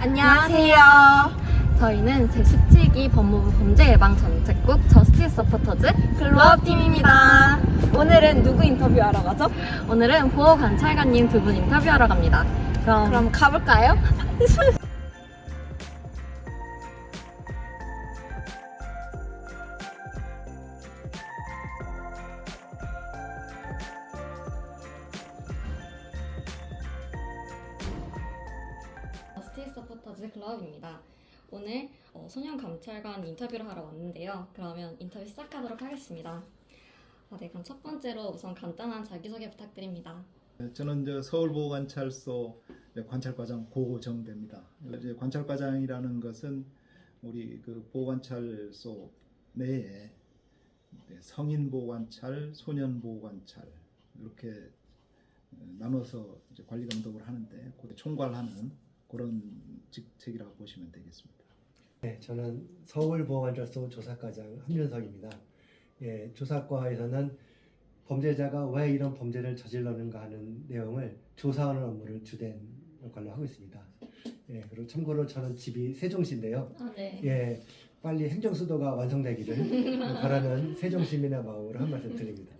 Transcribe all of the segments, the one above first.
안녕하세요. 저희는 제17기 법무부 범죄예방정책국 저스티스 서포터즈 글로업 팀입니다. 오늘은 누구 인터뷰하러 가죠? 오늘은 보호관찰관님 두 분 인터뷰하러 갑니다. 그럼 가볼까요? 저스티스 서포터즈 클럽입니다. 오늘 소년감찰관 인터뷰를 하러 왔는데요. 그러면 인터뷰 시작하도록 하겠습니다. 네, 그럼 첫 번째로 우선 간단한 자기소개 부탁드립니다. 저는 서울보호관찰소 관찰과장 고정대입니다. 이제 관찰과장이라는 것은 우리 그 보호관찰소 내에 성인보호관찰, 소년보호관찰 이렇게 나눠서 이제 관리 감독을 하는데 총괄하는 그런 직책이라고 보시면 되겠습니다. 네, 저는 서울보호관찰소 조사과장 한윤석입니다. 예, 조사과에서는 범죄자가 왜 이런 범죄를 저질렀는가 하는 내용을 조사하는 업무를 주된 역할로 하고 있습니다. 예, 그리고 참고로 저는 집이 세종시인데요. 네. 예, 빨리 행정수도가 완성되기를 바라는 세종시민의 마음으로 한 말씀 드립니다.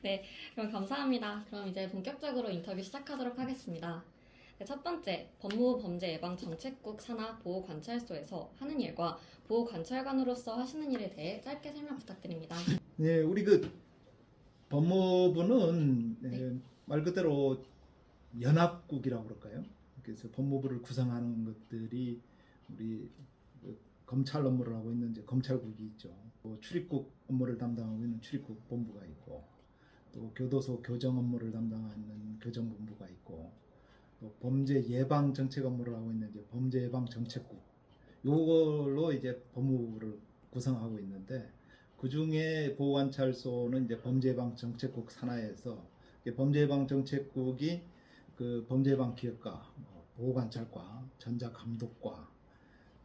네, 그럼 감사합니다. 그럼 이제 본격적으로 인터뷰 시작하도록 하겠습니다. 네, 첫 번째, 법무부 범죄예방정책국 산하 보호관찰소에서 하는 일과 보호관찰관으로서 하시는 일에 대해 짧게 설명 부탁드립니다. 네, 우리 그 법무부는 말 그대로 연합국이라고 그럴까요? 그래서 법무부를 구성하는 것들이 우리 검찰 업무를 하고 있는 이제 검찰국이 있죠. 또 출입국 업무를 담당하고 있는 출입국 본부가 있고, 또 교도소 교정 업무를 담당하는 교정본부가 있고, 또 범죄 예방 정책 업무를 하고 있는 이제 범죄 예방 정책국, 요걸로 이제 법무부를 구성하고 있는데, 그 중에 보호관찰소는 이제 범죄예방정책국 산하에서 범죄예방정책국이 그 범죄예방기획과, 보호관찰과, 전자감독과,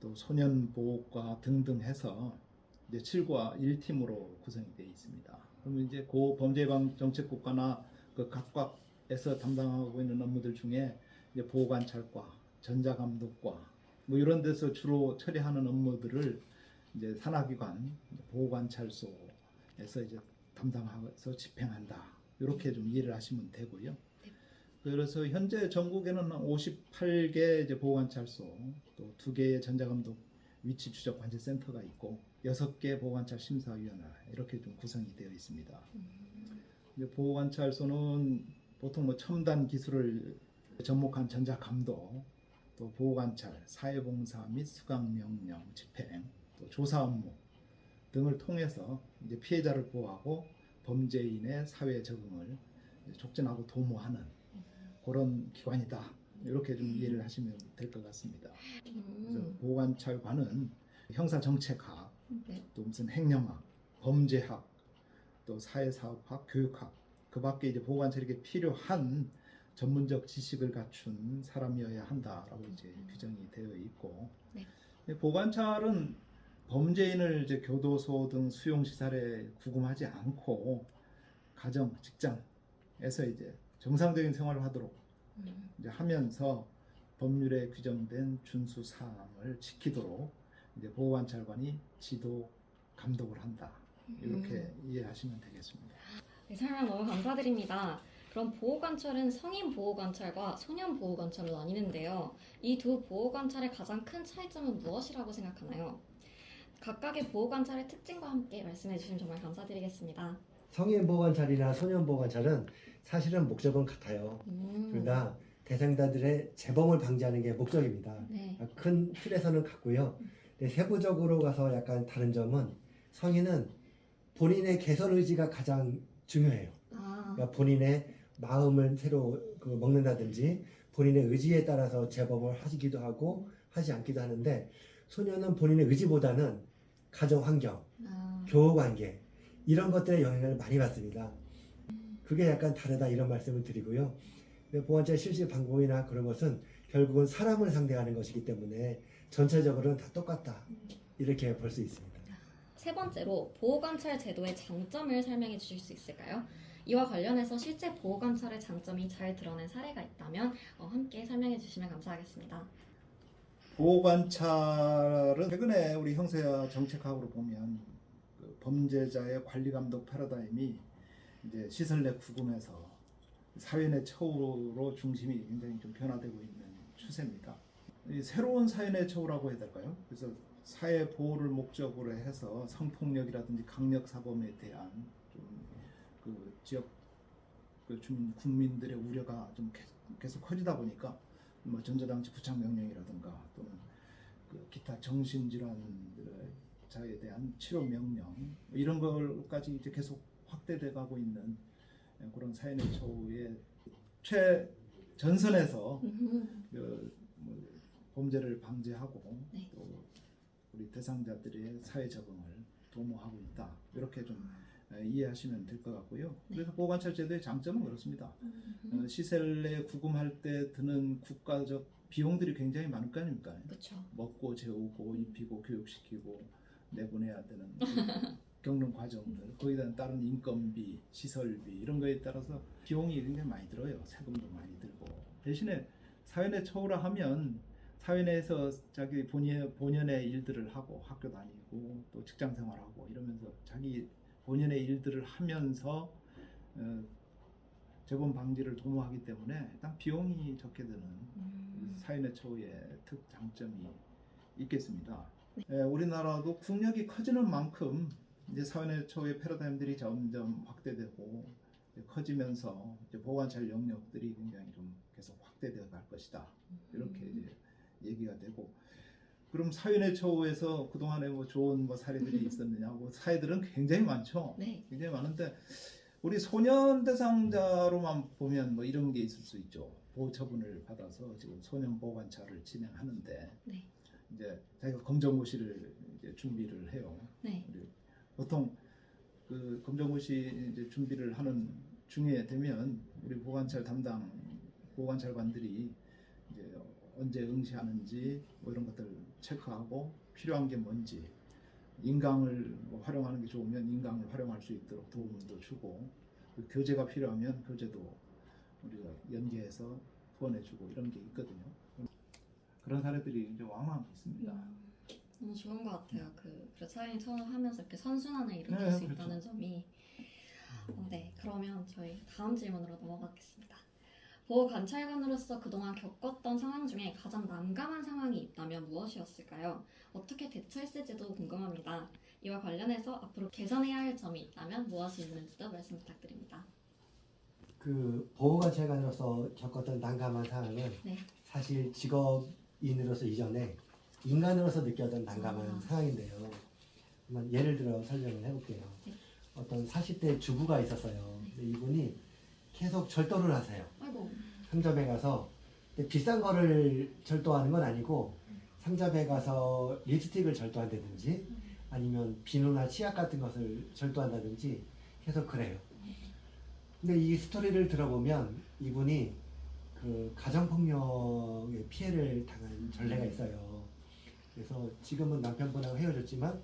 또 소년보호과 등등 해서 이제 7과 1팀으로 구성이 되어 있습니다. 그러면 이제 그 범죄예방정책국과나 그 각각에서 담당하고 있는 업무들 중에 이제 보호관찰과, 전자감독과 뭐 이런 데서 주로 처리하는 업무들을 이제 산하기관 보호관찰소에서 이제 담당해서 집행한다. 이렇게 좀 이해를 하시면 되고요. 그래서 현재 전국에는 58개 이제 보호관찰소, 또 2개의 전자감독 위치 추적 관제센터가 있고 6개 보호관찰 심사위원회 이렇게 좀 구성이 되어 있습니다. 이제 보호관찰소는 보통 뭐 첨단 기술을 접목한 전자감독, 또 보호관찰, 사회봉사 및 수강명령 집행, 또 조사 업무 등을 통해서 이제 피해자를 보호하고 범죄인의 사회 적응을 촉진하고 도모하는 그런 기관이다. 이렇게 좀 이해를 하시면 될 것 같습니다. 그래서 보호관찰관은 형사정책학, 또 무슨 행령학, 범죄학, 또 사회사업학, 교육학, 그 밖에 이제 보호관찰에게 필요한 전문적 지식을 갖춘 사람이어야 한다라고 이제 규정이 되어 있고, 보호관찰은 범죄인을 이제 교도소 등 수용시설에 구금하지 않고 가정, 직장에서 이제 정상적인 생활을 하도록 이제 하면서 법률에 규정된 준수 사항을 지키도록 이제 보호관찰관이 지도, 감독을 한다. 이렇게 이해하시면 되겠습니다. 네, 설명 너무 감사드립니다. 그럼 보호관찰은 성인 보호관찰과 소년 보호관찰로 나뉘는데요. 이 두 보호관찰의 가장 큰 차이점은 무엇이라고 생각하나요? 각각의 보호관찰의 특징과 함께 말씀해 주시면 정말 감사드리겠습니다. 성인 보호관찰이나 소년 보호관찰은 사실은 목적은 같아요. 그러나 대상자들의 재범을 방지하는 게 목적입니다. 네. 큰 틀에서는 같고요. 세부적으로 가서 약간 다른 점은 성인은 본인의 개선 의지가 가장 중요해요. 그러니까 본인의 마음을 새로 먹는다든지 본인의 의지에 따라서 재범을 하기도 하고 하지 않기도 하는데, 소년은 본인의 의지보다는 가정 환경, 교우관계 이런 것들의 영향을 많이 받습니다. 그게 약간 다르다 이런 말씀을 드리고요. 보호관찰 실시 방법이나 그런 것은 결국은 사람을 상대하는 것이기 때문에 전체적으로는 다 똑같다 이렇게 볼 수 있습니다. 세 번째로 보호관찰 제도의 장점을 설명해 주실 수 있을까요? 이와 관련해서 실제 보호관찰의 장점이 잘 드러낸 사례가 있다면 함께 설명해 주시면 감사하겠습니다. 보호관찰은 최근에 우리 형사 정책학으로 보면 그 범죄자의 관리 감독 패러다임이 이제 시설 내 구금에서 사회 내 처우로 중심이 굉장히 좀 변화되고 있는 추세입니다. 이 새로운 사회 내 처우라고 해야 될까요? 그래서 사회 보호를 목적으로 해서 성폭력이라든지 강력 사범에 대한 좀 그 지역 그 주민 국민들의 우려가 좀 계속 커지다 보니까 뭐 전자장치 부착 명령이라든가 또는 그 기타 정신질환자에 대한 치료 명령 이런 걸까지 이제 계속 확대돼 가고 있는 그런 사회 내 처우의 최전선에서 그 뭐 범죄를 방지하고 네. 또 우리 대상자들의 사회 적응을 도모하고 있다. 이렇게 좀 이해하시면 될 것 같고요. 네. 그래서 보호관찰 제도의 장점은 그렇습니다. 시설 내 구금할 때 드는 국가적 비용들이 굉장히 많을 거 아닙니까? 그렇죠. 먹고 재우고 입히고 교육시키고 내보내야 되는 그 겪는 과정들, 거기다 따른 인건비, 시설비 이런 거에 따라서 비용이 굉장히 많이 들어요. 세금도 많이 들고. 대신에 사회 내 처우라 하면 사회 내에서 자기 본연의 일들을 하고 학교 다니고 또 직장 생활하고 이러면서 자기 본연의 일들을 하면서 재범 방지를 도모하기 때문에 일단 비용이 적게 드는 사회 내 처우의 특장점이 있겠습니다. 우리나라도 국력이 커지는 만큼 이제 사회 내 처우의 패러다임들이 점점 확대되고 커지면서 이제 보호관찰 영역들이 굉장히 좀 계속 확대되어 갈 것이다. 이렇게 이제 얘기가 되고, 그럼 사회 내 처우에서 그동안에 뭐 좋은 뭐 사례들이 있었느냐고 사례들은 굉장히 많죠. 네. 굉장히 많은데 우리 소년 대상자로만 보면 뭐 이런 게 있을 수 있죠. 보호 처분을 받아서 지금 소년 보호 관찰을 진행하는데 네. 이제 자기가 검정고시를 이제 준비를 해요. 네. 우리 보통 그 검정고시 이제 준비를 하는 중에 되면 우리 보호관찰 담당 보호관찰관들이 이제 언제 응시하는지 뭐 이런 것들 체크하고 필요한 게 뭔지 인강을 뭐 활용하는 게 좋으면 인강을 활용할 수 있도록 도움도 주고 교재가 필요하면 교재도 우리가 연계해서 후원해주고 이런 게 있거든요. 그런 사례들이 이제 왕왕 있습니다. 너무 좋은 것 같아요. 그래서 사회인 처음하면서 이렇게 선순환을 일으킬 네, 수 그렇죠. 있다는 점이. 네, 그러면 저희 다음 질문으로 넘어가겠습니다. 보호 관찰관으로서 그동안 겪었던 상황 중에 가장 난감한 상황이 있다면 무엇이었을까요? 어떻게 대처했을지도 궁금합니다. 이와 관련해서 앞으로 개선해야 할 점이 있다면 무엇이 있는지도 말씀 부탁드립니다. 그 보호관찰관으로서 겪었던 난감한 상황은 네. 사실 직업인으로서 이전에 인간으로서 느꼈던 난감한 상황인데요. 한번 예를 들어 설명을 해볼게요. 네. 어떤 40대 주부가 있었어요. 근데 이분이 계속 절도를 하세요. 아이고. 상점에 가서 근데 비싼 거를 절도하는 건 아니고 상점에 가서 립스틱을 절도한다든지 아니면 비누나 치약 같은 것을 절도한다든지 계속 그래요. 근데 이 스토리를 들어보면 이분이 그 가정폭력의 피해를 당한 전례가 있어요. 그래서 지금은 남편분하고 헤어졌지만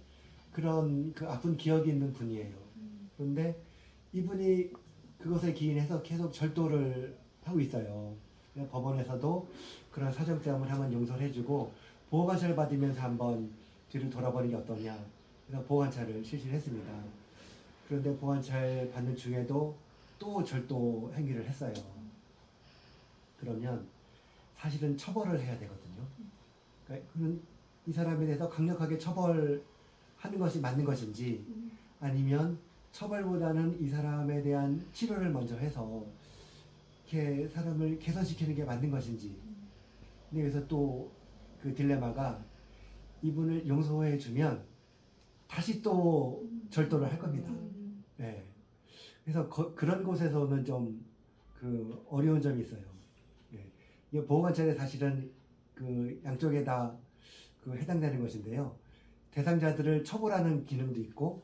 그런 그 아픈 기억이 있는 분이에요. 그런데 이분이 그것에 기인해서 계속 절도를 하고 있어요. 법원에서도 그런 사정점을 한번 용서를 해주고 보호관찰을 받으면서 한번 뒤를 돌아보는 게 어떠냐. 그래서 보호관찰을 실시를 했습니다. 그런데 보호관찰 받는 중에도 또 절도 행위를 했어요. 그러면 사실은 처벌을 해야 되거든요. 그러니까 이 사람에 대해서 강력하게 처벌하는 것이 맞는 것인지 아니면 처벌보다는 이 사람에 대한 치료를 먼저 해서 이렇게 사람을 개선시키는 게 맞는 것인지. 근데 여기서 또 그 딜레마가 이분을 용서해 주면 다시 또 절도를 할 겁니다. 네. 그래서 그런 곳에서는 좀 그 어려운 점이 있어요. 네. 이 보호관찰에 사실은 그 양쪽에 다 그 해당되는 것인데요. 대상자들을 처벌하는 기능도 있고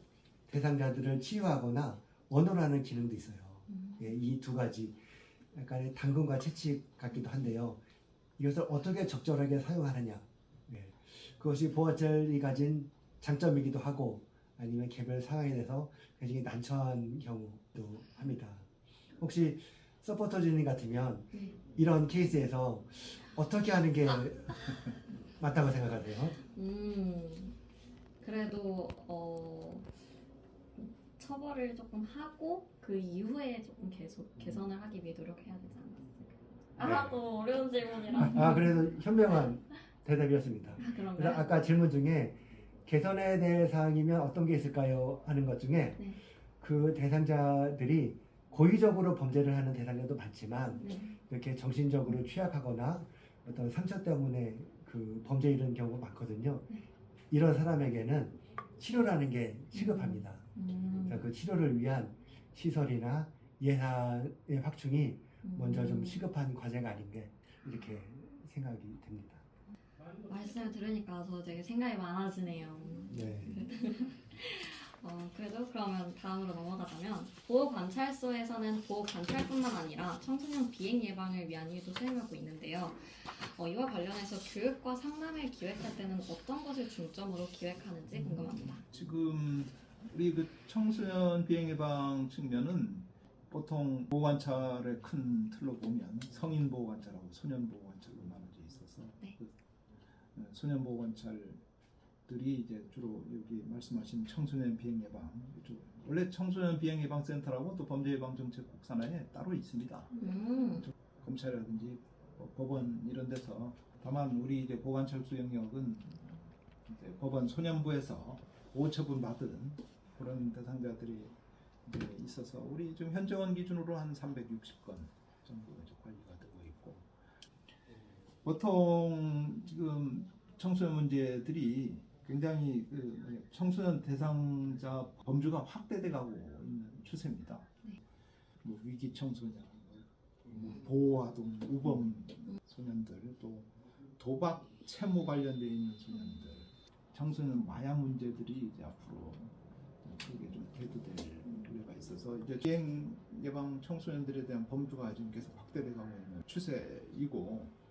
대상자들을 치유하거나 원혼하는 기능도 있어요. 예, 이 두 가지 약간의 당근과 채찍 같기도 한데요. 이것을 어떻게 적절하게 사용하느냐. 예, 그것이 보호관찰이 가진 장점이기도 하고 아니면 개별 상황에 대해서 굉장히 난처한 경우도 합니다. 혹시 서포터즈님 같으면 이런 케이스에서 어떻게 하는 게 맞다고 생각하세요? 그래도 처벌을 조금 하고 그 이후에 조금 계속 개선을 하기 위해 노력해야 되지 않았을까? 또 어려운 질문이라. 그래도 현명한 대답이었습니다. 그래서 그런가요? 아까 질문 중에 개선해야 될 사항이면 어떤 게 있을까요? 하는 것 중에 네. 그 대상자들이 고의적으로 범죄를 하는 대상자도 많지만 네. 이렇게 정신적으로 취약하거나 어떤 상처 때문에 그 범죄에 이르는 경우가 많거든요. 네. 이런 사람에게는 치료라는 게 시급합니다. 그래서 그 치료를 위한 시설이나 예산의 확충이 먼저 좀 시급한 과제가 아닌가 이렇게 생각이 됩니다. 말씀을 들으니까 저 되게 생각이 많아지네요. 네. 그래도 그러면 다음으로 넘어가자면 보호관찰소에서는 보호관찰뿐만 아니라 청소년 비행 예방을 위한 일도 수행하고 있는데요. 이와 관련해서 교육과 상담을 기획할 때는 어떤 것을 중점으로 기획하는지 궁금합니다. 지금 우리 그 청소년 비행 예방 측면은 보통 보호관찰의 큰 틀로 보면 성인 보호관찰하고 소년 보호관찰로 나눠져 있어서 네. 그 소년 보호관찰들이 이제 주로 여기 말씀하신 청소년 비행 예방 원래 청소년 비행 예방 센터라고 또 범죄 예방 정책 국산화에 따로 있습니다. 검찰이라든지 법원 이런 데서 다만 우리 이제 보호관찰소 영역은 이제 법원 소년부에서 보호 처분 받은 그런 대상자들이 이제 있어서 우리 지금 현재원 기준으로 한 360건 정도 이제 관리가 되고 있고 보통 지금 청소년 문제들이 굉장히 그 청소년 대상자 범주가 확대돼 가고 있는 추세입니다. 네. 뭐 위기 청소년, 뭐 보호아동, 우범 소년들, 또 도박, 채무 관련돼 있는 소년들, 청소년 마약 문제들이 이제 앞으로 크게 좀 대두될 우려가 있어서 이제 비행 예방 청소년들에 대한 범주가 지금 계속 확대돼 가고 있는 추세이고.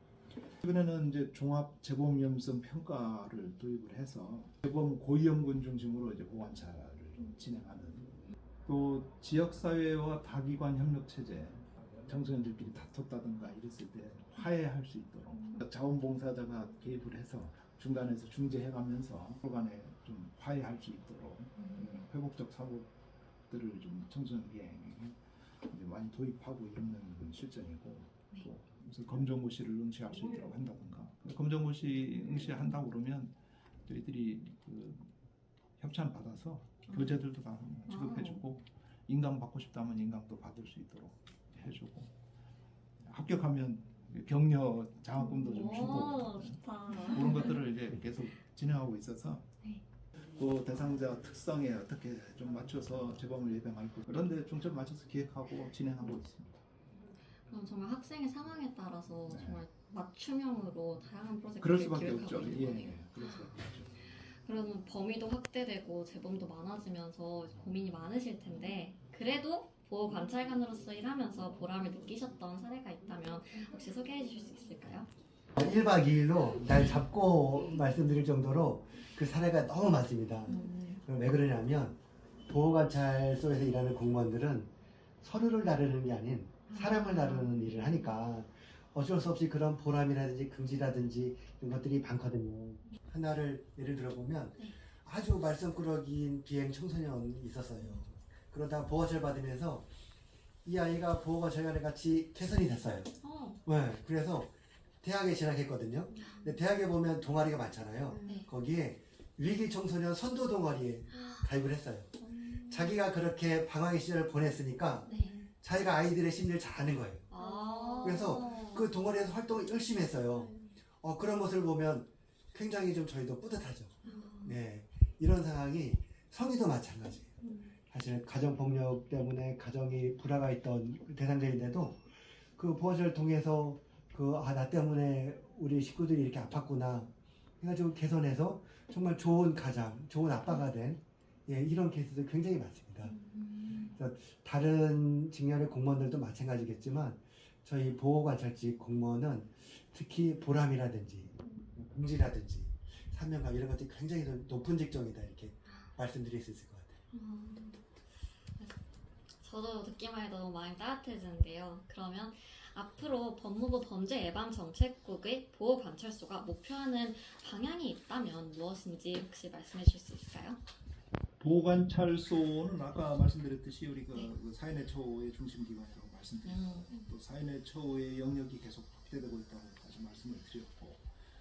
최근에는 이제 종합 재범 위험성 평가를 도입을 해서 재범 고위험군 중심으로 이제 보관찰을 진행하는 또 지역 사회와 다기관 협력 체제 청소년들끼리 다퉜다든가 이랬을 때 화해할 수 있도록 자원봉사자가 개입을 해서 중간에서 중재해가면서 서로 간에 좀 화해할 수 있도록 회복적 사고들을 좀 청소년 비행에 이제 많이 도입하고 있는 실정이고 또 무슨 검정고시를 응시할 수 있도록 한다든가 검정고시 응시한다고 그러면 저희들이 그 협찬 받아서 교재들도 다 지급해주고 인강 받고 싶다면 인강도 받을 수 있도록 해주고 합격하면 격려 장학금도 좀 주고 좋다. 그런 것들을 이제 계속 진행하고 있어서 네. 그 대상자 특성에 어떻게 좀 맞춰서 재범을 예방할 거 그런데 중점 맞춰서 기획하고 진행하고 있습니다. 그럼 정말 학생의 상황에 따라서 네. 정말 맞춤형으로 다양한 그럴 프로젝트를 수밖에 기획하고 없죠. 있는 예, 거네요. 그럴 수밖에 없죠. 그러면 범위도 확대되고 재범도 많아지면서 고민이 많으실 텐데 그래도 보호 관찰관으로서 일하면서 보람을 느끼셨던 사례가 있다면 혹시 소개해 주실 수 있을까요? 1박 2일로 날 잡고 말씀드릴 정도로 그 사례가 너무 많습니다. 왜 그러냐면 보호관찰소에서 일하는 공무원들은 서류를 다루는 게 아닌 사람을 다루는 일을 하니까 어쩔 수 없이 그런 보람이라든지 긍지라든지 이런 것들이 많거든요. 하나를 예를 들어보면 아주 말썽꾸러기인 비행 청소년이 있었어요. 그러다가 보호관찰 받으면서 이 아이가 보호관찰관에 같이 개선이 됐어요. 네, 그래서 대학에 진학했거든요. 근데 대학에 보면 동아리가 많잖아요. 네. 거기에 위기 청소년 선도 동아리에 가입을 했어요. 자기가 그렇게 방황의 시절을 보냈으니까 네. 자기가 아이들의 심리를 잘 아는 거예요. 그래서 그 동아리에서 활동을 열심히 했어요. 그런 모습을 보면 굉장히 좀 저희도 뿌듯하죠. 네, 이런 상황이 성인도 마찬가지예요. 사실 가정폭력 때문에 가정이 불화가 있던 대상자인데도 그 보호자를 통해서 나 때문에 우리 식구들이 이렇게 아팠구나 해가지고 개선해서 정말 좋은 가장, 좋은 아빠가 된 이런 케이스도 굉장히 많습니다. 그래서 다른 직렬의 공무원들도 마찬가지겠지만 저희 보호관찰직 공무원은 특히 보람이라든지 긍지라든지 사명감 이런 것들이 굉장히 높은 직종이다 이렇게 말씀드릴 수 있을 것 같아요. 저도 듣기만 해도 마음이 따뜻해지는데요. 그러면 앞으로 법무부 범죄예방정책국의 보호관찰소가 목표하는 방향이 있다면 무엇인지 혹시 말씀해 주실 수 있을까요? 보호관찰소는 아까 말씀드렸듯이 우리가 그 사인의 처우의 중심 기관이라고 말씀드렸고 또 사인의 처우의 영역이 계속 확대되고 있다고 다시 말씀을 드렸고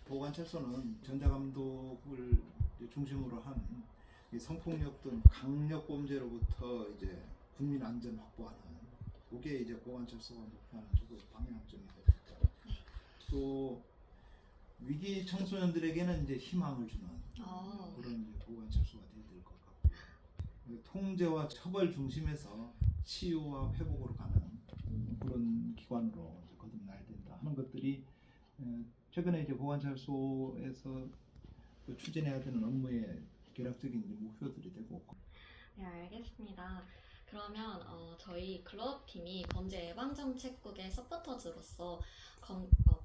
보호관찰소는 전자감독을 중심으로 한 이 성폭력 등 강력 범죄로부터 이제 국민 안전 확보하는 그게 이제 보호관찰소가 목표하는 주요 방향점이 됩니다. 또 위기 청소년들에게는 이제 희망을 주는 그런 이제 보호관찰소가 되어야 될 것 같고요. 통제와 처벌 중심에서 치유와 회복으로 가는 그런 기관으로 이제 거듭나야 된다 하는 것들이 최근에 이제 보호관찰소에서 그 추진해야 되는 업무의 개략적인 이제 목표들이 되고. 네, 알겠습니다. 그러면 저희 클럽팀이 범죄예방정책국의 서포터즈로서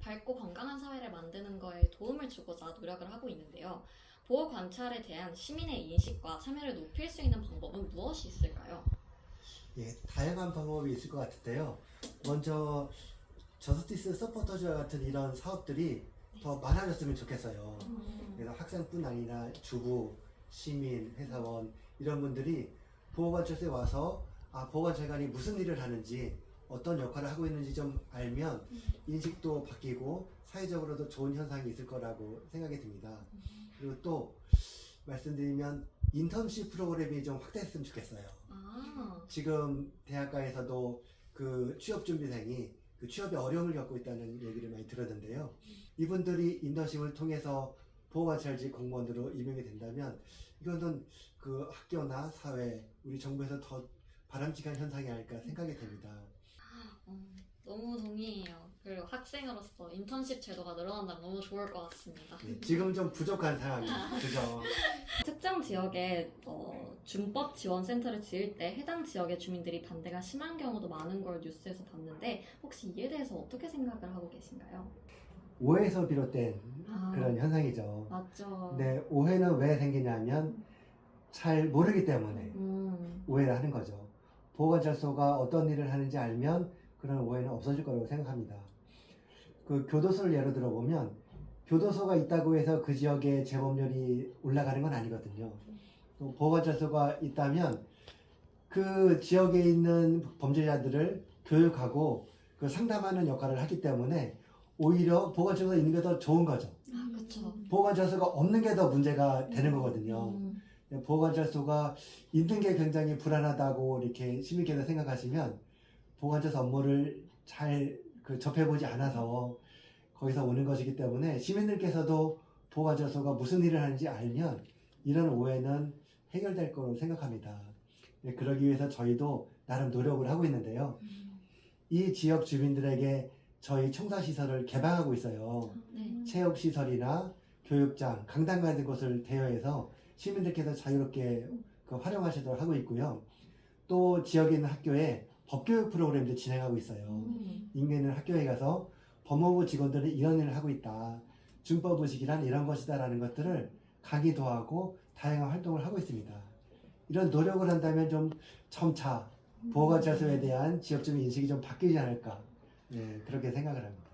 밝고 건강한 사회를 만드는 거에 도움을 주고자 노력을 하고 있는데요. 보호관찰에 대한 시민의 인식과 참여를 높일 수 있는 방법은 무엇이 있을까요? 예, 다양한 방법이 있을 것 같은데요. 먼저 저스티스 서포터즈와 같은 이런 사업들이 더 많아졌으면 좋겠어요. 그래서 학생뿐 아니라 주부, 시민, 회사원 이런 분들이 보호관찰소에 와서 보호관찰관이 무슨 일을 하는지 어떤 역할을 하고 있는지 좀 알면 인식도 바뀌고 사회적으로도 좋은 현상이 있을 거라고 생각이 듭니다. 그리고 또 말씀드리면 인턴십 프로그램이 좀 확대했으면 좋겠어요. 지금 대학가에서도 그 취업준비생이 그 취업에 어려움을 겪고 있다는 얘기를 많이 들었는데요. 이분들이 인턴십을 통해서 보호관찰직 공무원으로 임명이 된다면 이거는 그 학교나 사회, 우리 정부에서 더 바람직한 현상이 아닐까 생각이 됩니다. 너무 동의해요. 그리고 학생으로서 인턴십 제도가 늘어난다면 너무 좋을 것 같습니다. 네, 지금 좀 부족한 상황이죠. 그죠? 특정 지역에 준법 지원센터를 지을 때 해당 지역의 주민들이 반대가 심한 경우도 많은 걸 뉴스에서 봤는데 혹시 이에 대해서 어떻게 생각을 하고 계신가요? 오해에서 비롯된 그런 현상이죠. 맞죠. 근데 오해는 왜 생기냐면 잘 모르기 때문에 오해를 하는 거죠. 보호관찰소가 어떤 일을 하는지 알면 그런 오해는 없어질 거라고 생각합니다. 그 교도소를 예로 들어보면 교도소가 있다고 해서 그 지역의 재범률이 올라가는 건 아니거든요. 또 보호관찰소가 있다면 그 지역에 있는 범죄자들을 교육하고 그 상담하는 역할을 하기 때문에 오히려 보호관찰소가 있는 게 더 좋은 거죠. 그렇죠. 보호관찰소가 없는 게 더 문제가 되는 거거든요. 보호관찰소가 있는 게 굉장히 불안하다고 이렇게 시민께서 생각하시면 보호관찰소 업무를 잘 접해보지 않아서 거기서 오는 것이기 때문에 시민들께서도 보호관찰소가 무슨 일을 하는지 알면 이런 오해는 해결될 거로 생각합니다. 그러기 위해서 저희도 나름 노력을 하고 있는데요. 이 지역 주민들에게 저희 청사시설을 개방하고 있어요. 체육시설이나 교육장, 강당 같은 곳을 대여해서 시민들께서 자유롭게 활용하시도록 하고 있고요. 또 지역에 있는 학교에 법교육 프로그램도 진행하고 있어요. 인근 있는 학교에 가서 법무부 직원들은 이런 일을 하고 있다. 준법의식이란 이런 것이다 라는 것들을 강의도 하고 다양한 활동을 하고 있습니다. 이런 노력을 한다면 좀 점차 보호관찰소에 대한 지역 주민 인식이 좀 바뀌지 않을까. 네, 그렇게 생각을 합니다.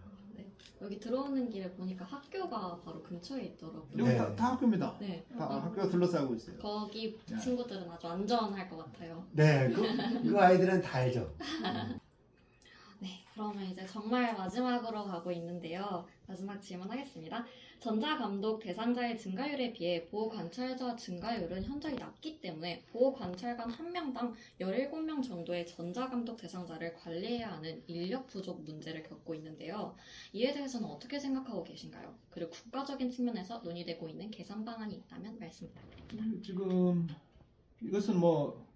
여기 들어오는 길에 보니까 학교가 바로 근처에 있더라고요. 여기 네. 다 학교입니다. 네. 다 학교가 둘러싸고 있어요. 거기 네. 친구들은 아주 안전할 것 같아요. 네, 그 아이들은 다 알죠. 네, 그러면 이제 정말 마지막으로 가고 있는데요. 마지막 질문하겠습니다. 전자감독 대상자의 증가율에 비해 보호관찰자 증가율은 현저히 낮기 때문에 보호관찰관 1명당 17명 정도의 전자감독 대상자를 관리해야 하는 인력 부족 문제를 겪고 있는데요. 이에 대해서는 어떻게 생각하고 계신가요? 그리고 국가적인 측면에서 논의되고 있는 개선 방안이 있다면 말씀 부탁드립니다. 지금 이것은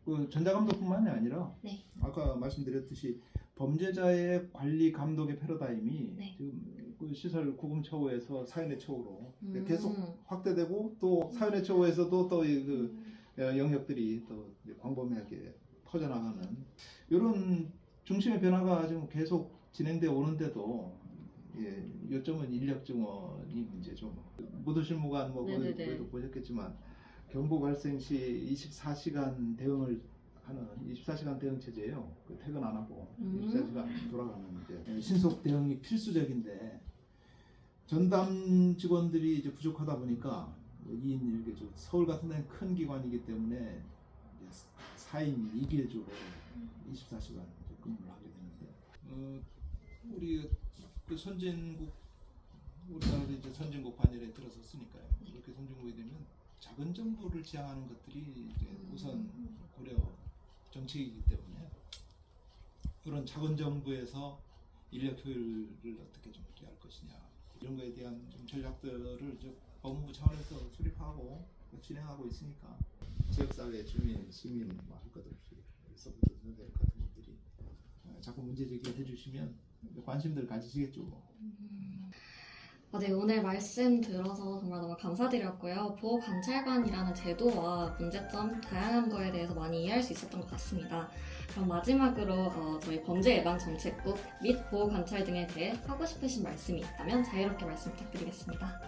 그 전자감독뿐만이 아니라 네. 아까 말씀드렸듯이 범죄자의 관리 감독의 패러다임이 네. 지금 그 시설 구금 처우에서 사연의 처우로 계속 확대되고 또 사연의 처우에서도 또 그 영역들이 또 광범위하게 퍼져나가는 이런 중심의 변화가 지금 계속 진행되어 오는데도 요점은 인력 증원이 문제죠. 모두실무관 네네네. 거기도 보셨겠지만 경보 발생 시 24시간 대응을 하는 24시간 대응 체제예요. 그 퇴근 안 하고 24시간 돌아가는 이제 신속 대응이 필수적인데 전담 직원들이 이제 부족하다 보니까 2인 1개조 서울 같은 데는 큰 기관이기 때문에 4인 2개조로 24시간 근무를 하게 되는데 우리 그 선진국 우리나라도 이제 선진국 반열에 들어섰으니까요. 이렇게 선진국이 되면 작은 정부를 지향하는 것들이 이제 우선 고려 정책이기 때문에 그런 작은 정부에서 인력 효율을 어떻게 좀 기할 것이냐 이런 거에 대한 좀 전략들을 이제 법무부 차원에서 수립하고 진행하고 있으니까 지역사회 주민, 시민 할 것 없이 서부터 선생님 같은 분들이 자꾸 문제 제기를 해주시면 관심들 가지시겠죠. 네, 오늘 말씀 들어서 정말 너무 감사드렸고요. 보호관찰관이라는 제도와 문제점, 다양한 거에 대해서 많이 이해할 수 있었던 것 같습니다. 그럼 마지막으로 저희 범죄예방정책국 및 보호관찰 등에 대해 하고 싶으신 말씀이 있다면 자유롭게 말씀 부탁드리겠습니다.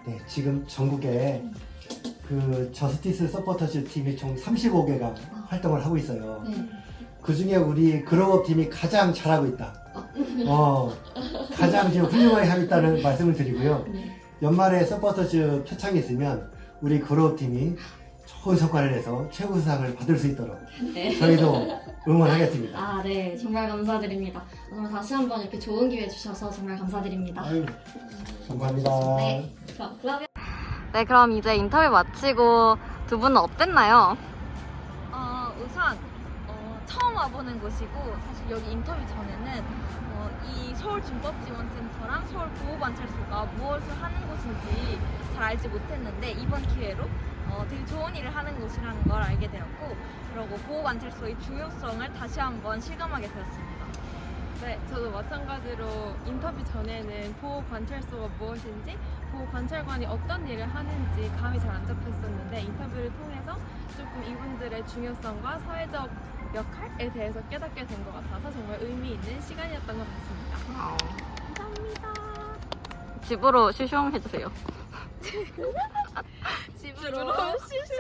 네, 지금 전국에 그 저스티스 서포터즈 팀이 총 35개가 활동을 하고 있어요. 네. 그 중에 우리 그로업 팀이 가장 잘하고 있다. 가장 지금 훌륭하게 하고 있다는 말씀을 드리고요. 네. 연말에 서포터즈 표창이 있으면 우리 그로업 팀이 좋은 성과를 내서 최우수상을 받을 수 있도록 네. 저희도 응원하겠습니다. 네, 정말 감사드립니다. 오늘 다시 한번 이렇게 좋은 기회 주셔서 정말 감사드립니다. 아유, 감사합니다. 네, 그럼 이제 인터뷰 마치고 두 분은 어땠나요? 우선 처음 와보는 곳이고 사실 여기 인터뷰 전에는 이 서울준법지원센터랑 서울보호관찰소가 무엇을 하는 곳인지 잘 알지 못했는데 이번 기회로 되게 좋은 일을 하는 곳이라는 걸 알게 되었고 그리고 보호관찰소의 중요성을 다시 한번 실감하게 되었습니다. 네, 저도 마찬가지로 인터뷰 전에는 보호관찰소가 무엇인지, 보호관찰관이 어떤 일을 하는지 감이 잘 안 잡혔었는데 인터뷰를 통해서 조금 이분들의 중요성과 사회적 역할에 대해서 깨닫게 된 것 같아서 정말 의미 있는 시간이었던 것 같습니다. 감사합니다. 집으로 슈슝 해주세요. 집으로 슈슈.